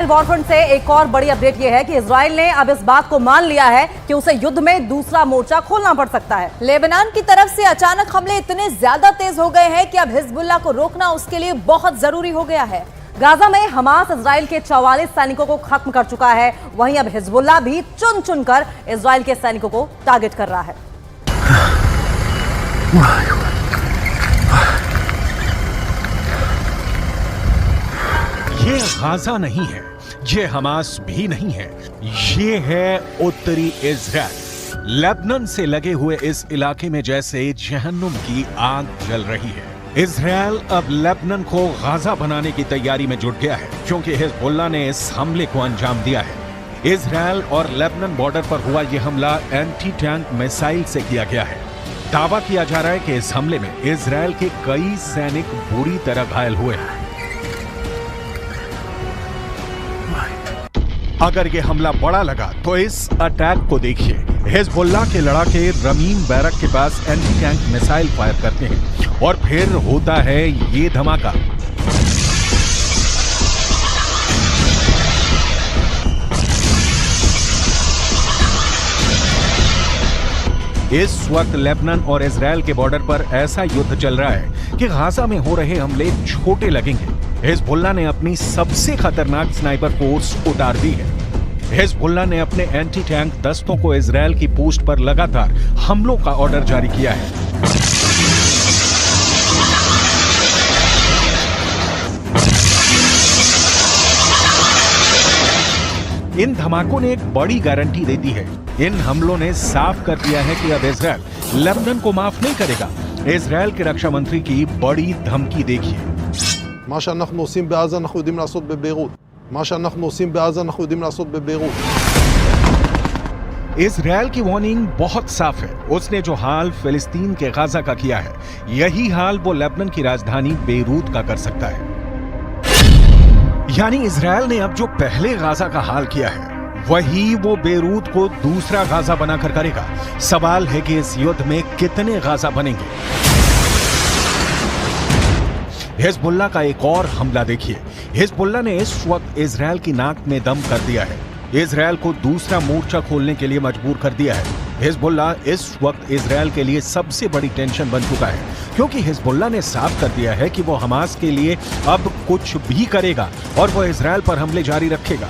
Warfront से एक और बड़ी अपडेट यह है कि इजराइल ने अब इस बात को मान लिया है कि उसे युद्ध में दूसरा मोर्चा खोलना पड़ सकता है। लेबनान की तरफ से अचानक हमले इतने ज्यादा तेज हो गए हैं कि अब हिजबुल्लाह को रोकना उसके लिए बहुत जरूरी हो गया है। गाजा में हमास इजराइल के 44 सैनिकों को खत्म कर चुका है, वहीं अब हिजबुल्लाह भी चुन चुनकर इजराइल के सैनिकों को टारगेट कर रहा है। ये गाजा नहीं है, ये हमास भी नहीं है, ये है उत्तरी इजराइल। लेबनान से लगे हुए इस इलाके में जैसे जहन्नुम की आग जल रही है। इजराइल अब लेबनान को गाजा बनाने की तैयारी में जुट गया है, क्योंकि हिजबुल्लाह ने इस हमले को अंजाम दिया है। इजराइल और लेबनान बॉर्डर पर हुआ यह हमला एंटी टैंक मिसाइल से किया गया है। दावा किया जा रहा है कि इस हमले में इजराइल के कई सैनिक बुरी तरह घायल हुए हैं। अगर ये हमला बड़ा लगा तो इस अटैक को देखिए। हिजबुल्लाह के लड़ाके रमीम बैरक के पास एंटी टैंक मिसाइल फायर करते हैं और फिर होता है ये धमाका। इस वक्त लेबनान और इजराइल के बॉर्डर पर ऐसा युद्ध चल रहा है कि गाजा में हो रहे हमले छोटे लगेंगे। हिजबुल्लाह ने अपनी सबसे खतरनाक स्नाइपर फोर्स उतार दी है। हिजबुल्लाह ने अपने एंटी टैंक दस्तों को इजराइल की पोस्ट पर लगातार हमलों का ऑर्डर जारी किया है। इन धमाकों ने एक बड़ी गारंटी दे दी है। इन हमलों ने साफ कर दिया है कि अब इजराइल लेबनान को माफ नहीं करेगा। इजराइल के रक्षा मंत्री की बड़ी धमकी देखिए। מה שאנחנו עושים בעזה אנחנו יודעים לעשות בביירות. מה שאנחנו עושים בעזה אנחנו יודעים לעשות בביירות. इजराइल की वार्निंग बहुत साफ है। उसने जो हाल फिलिस्तीन के गाजा का किया है, यही हाल वो लेबनान की राजधानी बेरूत का कर सकता है। यानी इजराइल ने अब जो पहले गाजा का हाल किया है, वही वो बेरूत को दूसरा गाजा बनाकर करेगा। सवाल है कि इस युद्ध में कितने गाजा बनेंगे। हिजबुल्लाह का एक और हमला देखिए। हिजबुल्लाह ने इस वक्त इजराइल की नाक में दम कर दिया है। इजराइल को दूसरा मोर्चा खोलने के लिए मजबूर कर दिया है। हिजबुल्लाह इस वक्त इजराइल के लिए सबसे बड़ी टेंशन बन चुका है, क्योंकि हिजबुल्लाह ने साफ कर दिया है कि वो हमास के लिए अब कुछ भी करेगा और वो इजराइल पर हमले जारी रखेगा।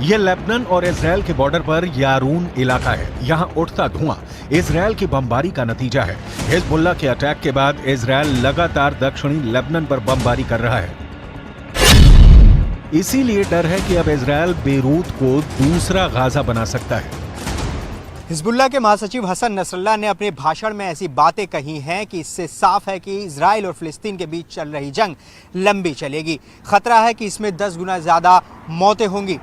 ये लेबनान और इजराइल के बॉर्डर पर यारून इलाका है। यहाँ उठता धुआं इजराइल की बमबारी का नतीजा है। हिजबुल्लाह के अटैक के बाद इजराइल लगातार दक्षिणी लेबनान पर बमबारी कर रहा है। इसीलिए डर है कि अब इजराइल बेरूत को दूसरा गाजा बना सकता है। हिजबुल्लाह के महासचिव हसन नसरल्लाह ने अपने भाषण में ऐसी बातें कही हैं कि इससे साफ है कि इजराइल और फिलिस्तीन के बीच चल रही जंग लंबी चलेगी। खतरा है कि इसमें 10 गुना ज्यादा मौतें होंगी।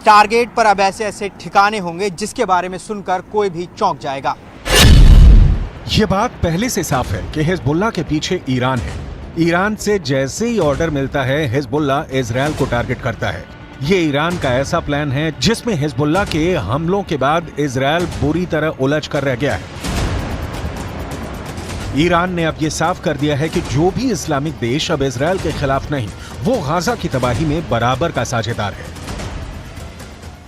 टारगेट पर अब ऐसे ऐसे ठिकाने होंगे जिसके बारे में सुनकर कोई भी चौंक जाएगा। ये बात पहले से साफ है कि हिजबुल्लाह के पीछे ईरान है। ईरान से जैसे ही ऑर्डर मिलता है, हिजबुल्लाह इजराइल को टारगेट करता है। ये ईरान का ऐसा प्लान है जिसमें हिजबुल्लाह के हमलों के बाद इजराइल बुरी तरह उलझ कर रह गया है। ईरान ने अब ये साफ कर दिया है कि जो भी इस्लामिक देश अब इजराइल के खिलाफ नहीं, वो गाजा की तबाही में बराबर का साझेदार है।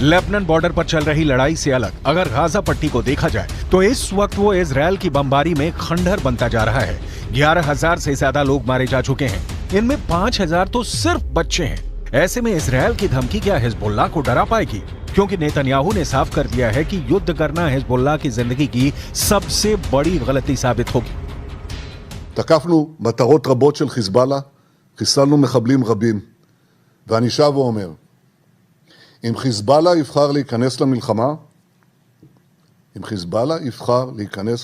लेबनान बॉर्डर पर चल रही लड़ाई से अलग अगर गाजा पट्टी को देखा जाए तो इस वक्त वो इजराइल की बमबारी में खंडहर बनता जा रहा है। 11,000 से ज्यादा लोग मारे जा चुके हैं। इनमें 5,000 तो सिर्फ बच्चे हैं। ऐसे में इजराइल की धमकी क्या हिजबुल्लाह को डरा पाएगी? क्योंकि नेतन्याहू ने साफ कर दिया है कि युद्ध करना हिजबुल्लाह की जिंदगी की सबसे बड़ी गलती साबित होगी। תקפנו מטרות רבות של חיזבאללה, חיסלנו מחבלים רבים, ואני שב ואומר, אם חיזבאללה יבחר להיכנס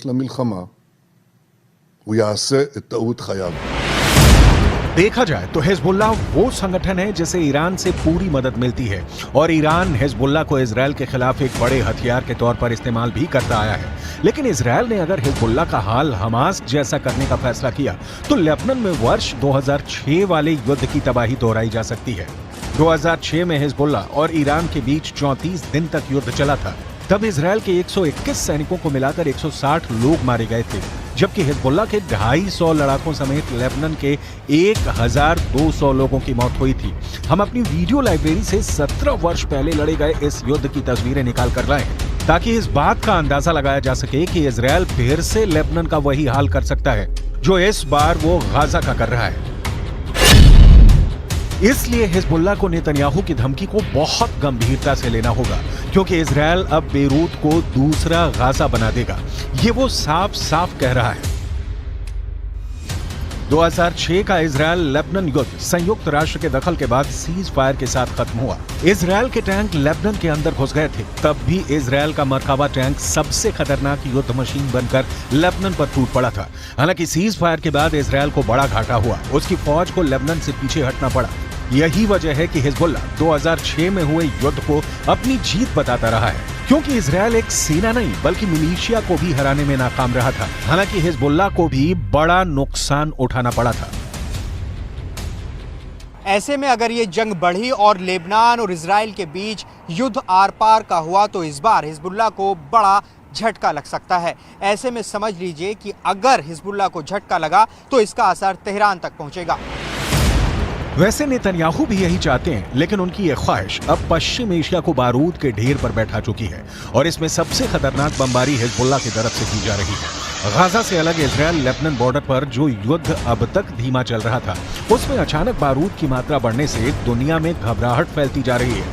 למלחמה, הוא יעשה את טעות חייו. देखा जाए तो हिजबुल्लाह वो संगठन है जिसे ईरान से पूरी मदद मिलती है और ईरान हिजबुल्लाह को इजरायल के खिलाफ एक बड़े हथियार के तौर पर इस्तेमाल भी करता आया है। लेकिन इजरायल ने अगर हिजबुल्लाह का हाल हमास जैसा करने का फैसला किया तो लेबनान में वर्ष 2006 वाले युद्ध की तबाही दोहराई जा सकती है। 2006 में हिजबुल्लाह और ईरान के बीच 34 दिन तक युद्ध चला था। तब इजरायल के 121 सैनिकों को मिलाकर 160 लोग मारे गए थे, जबकि हिजबुल्लाह के 250 लड़ाकों समेत लेबनान के 1200 लोगों की मौत हुई थी। हम अपनी वीडियो लाइब्रेरी से 17 वर्ष पहले लड़े गए इस युद्ध की तस्वीरें निकाल कर लाए ताकि इस बात का अंदाजा लगाया जा सके कि इजरायल फिर से लेबनान का वही हाल कर सकता है जो इस बार वो गाजा का कर रहा है। इसलिए हिजबुल्लाह को नेतन्याहू की धमकी को बहुत गंभीरता से लेना होगा, क्योंकि इजरायल अब बेरूत को दूसरा गाजा बना देगा। ये वो साफ साफ कह रहा है। 2006 का इजरायल लेबनान युद्ध संयुक्त राष्ट्र के दखल के बाद सीज फायर के साथ खत्म हुआ। इजरायल के टैंक लेबनान के अंदर घुस गए थे। तब भी इजरायल का मरकाबा टैंक सबसे खतरनाक युद्ध मशीन बनकर लेबनान पर टूट पड़ा था। हालांकि सीज फायर के बाद इजरायल को बड़ा घाटा हुआ, उसकी फौज को लेबनान से पीछे हटना पड़ा। यही वजह है कि हिजबुल्लाह 2006 में हुए युद्ध को अपनी जीत बताता रहा है, क्योंकि इजरायल एक सेना नहीं बल्कि मिलिशिया को भी हराने में नाकाम रहा था। हालांकि हिजबुल्लाह को भी बड़ा नुकसान उठाना पड़ा था। ऐसे में अगर ये जंग बढ़ी और लेबनान और इजराइल के बीच युद्ध आर पार का हुआ तो इस बार हिजबुल्लाह को बड़ा झटका लग सकता है। ऐसे में समझ लीजिए कि अगर हिजबुल्लाह को झटका लगा तो इसका असर तेहरान तक पहुंचेगा। वैसे नेतन्याहू भी यही चाहते हैं, लेकिन उनकी ये ख्वाहिश अब पश्चिम एशिया को बारूद के ढेर पर बैठा चुकी है और इसमें सबसे खतरनाक बमबारी हिजबुल्लाह की तरफ से की जा रही है। गाजा से अलग इजरायल लेबनान बॉर्डर पर जो युद्ध अब तक धीमा चल रहा था, उसमें अचानक बारूद की मात्रा बढ़ने से दुनिया में घबराहट फैलती जा रही है।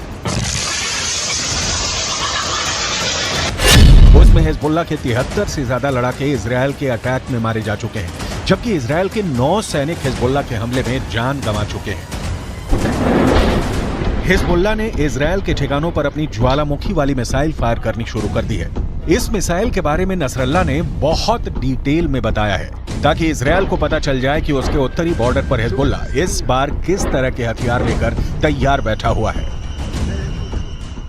उसमें हिजबुल्लाह के 73 से ज्यादा लड़ाके इजरायल के अटैक में मारे जा चुके हैं, जबकि इजरायल के 9 सैनिक हिजबुल्लाह के हमले में जान गंवा चुके हैं। हिजबुल्लाह ने इजरायल के ठिकानों पर अपनी ज्वालामुखी वाली मिसाइल फायर करनी शुरू कर दी है। इस मिसाइल के बारे में नसरल्लाह ने बहुत डिटेल में बताया है ताकि इजरायल को पता चल जाए कि उसके उत्तरी बॉर्डर पर हिजबुल्लाह इस बार किस तरह के हथियार लेकर तैयार बैठा हुआ है।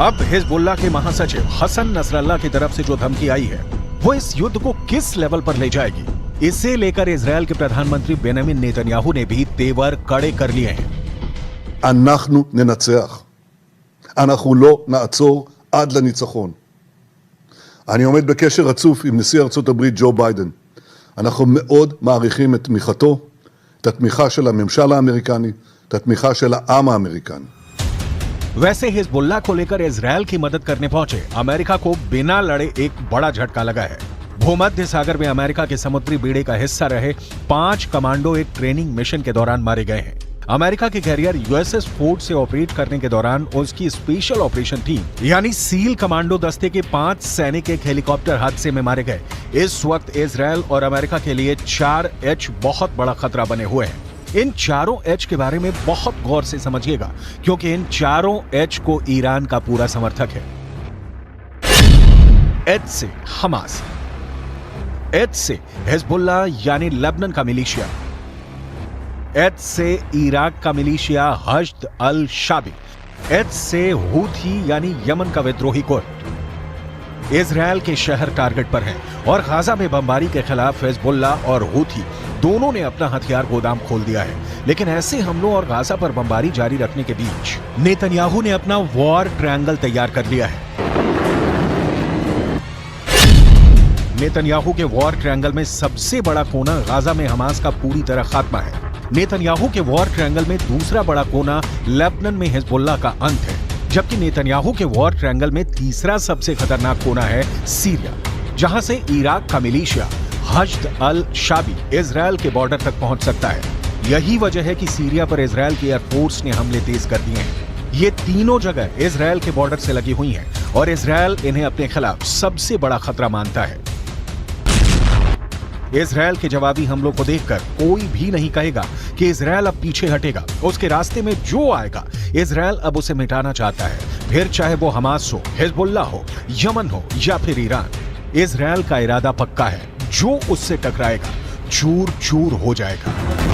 अब हिजबुल्लाह के महासचिव हसन नसरल्लाह की तरफ से जो धमकी आई है वो इस युद्ध को किस लेवल पर ले जाएगी, इसे लेकर इजरायल के प्रधानमंत्री बेंजामिन नेतन्याहू ने भी तेवर कड़े कर लिए हैं। אנחנו ננצח. אנחנו לא נעצור עד לניצחון. אני עומד בקשר רצוף עם נשיא ארצות הברית ג'ו ביידן. אנחנו מאוד מעריכים את תמיכתו, את התמיכה של הממשל האמריקני, את התמיכה של העם האמריקני. वैसे हिजबुल्लाह को लेकर इजरायल की मदद करने पहुंचे अमेरिका को बिना लड़े एक बड़ा झटका लगा है। भूमध्य सागर में अमेरिका के समुद्री बेड़े का हिस्सा रहे 5 कमांडो एक ट्रेनिंग मिशन के दौरान मारे गए हैं। अमेरिका के कैरियर यूएसएस फोर्ड से ऑपरेट करने के दौरान उसकी स्पेशल ऑपरेशन टीम यानी सील कमांडो दस्ते के 5 सैनिक एक हेलीकॉप्टर हादसे में मारे गए। इस वक्त इजरायल और अमेरिका के लिए 4 एच बहुत बड़ा खतरा बने हुए हैं। इन चारों एच के बारे में बहुत गौर से समझिएगा, क्योंकि इन चारों एच को ईरान का पूरा समर्थक है। एच से हमास, एच से हिजबुल्लाह यानी लेबनान का मिलिशिया, एच से इराक का मिलिशिया हश्द अल शाबी, एच से हूथी यानी यमन का विद्रोही गुट। इजरायल के शहर टारगेट पर हैं और गाजा में बमबारी के खिलाफ हिजबुल्लाह और हूथी दोनों ने अपना हथियार गोदाम खोल दिया है। लेकिन ऐसे हमलों और गाजा पर बमबारी जारी रखने के बीच नेतन्याहू ने अपना वॉर ट्रायंगल तैयार कर लिया है। नेतन्याहू के वॉर ट्रायंगल में सबसे बड़ा कोना गाजा में हमास का पूरी तरह खात्मा है। नेतन्याहू के वॉर ट्रायंगल में दूसरा बड़ा कोना लेबनान में हिजबुल्लाह का अंत है। जबकि नेतन्याहू के वॉर ट्रायंगल में तीसरा सबसे खतरनाक कोना है सीरिया, जहां से इराक का मिलिशिया हश्द अल शाबी इजराइल के बॉर्डर तक पहुंच सकता है। यही वजह है कि सीरिया पर इजराइल की एयरफोर्स ने हमले तेज कर दिए हैं। ये तीनों जगह इजराइल के बॉर्डर से लगी हुई हैं और इजराइल इन्हें अपने खिलाफ सबसे बड़ा खतरा मानता है। इजराइल के जवाबी हमलों को देखकर कोई भी नहीं कहेगा कि इजराइल अब पीछे हटेगा। उसके रास्ते में जो आएगा इजराइल अब उसे मिटाना चाहता है, फिर चाहे वो हमास हो, हिजबुल्लाह हो, यमन हो या फिर ईरान। इजराइल का इरादा पक्का है, जो उससे टकराएगा चूर चूर हो जाएगा।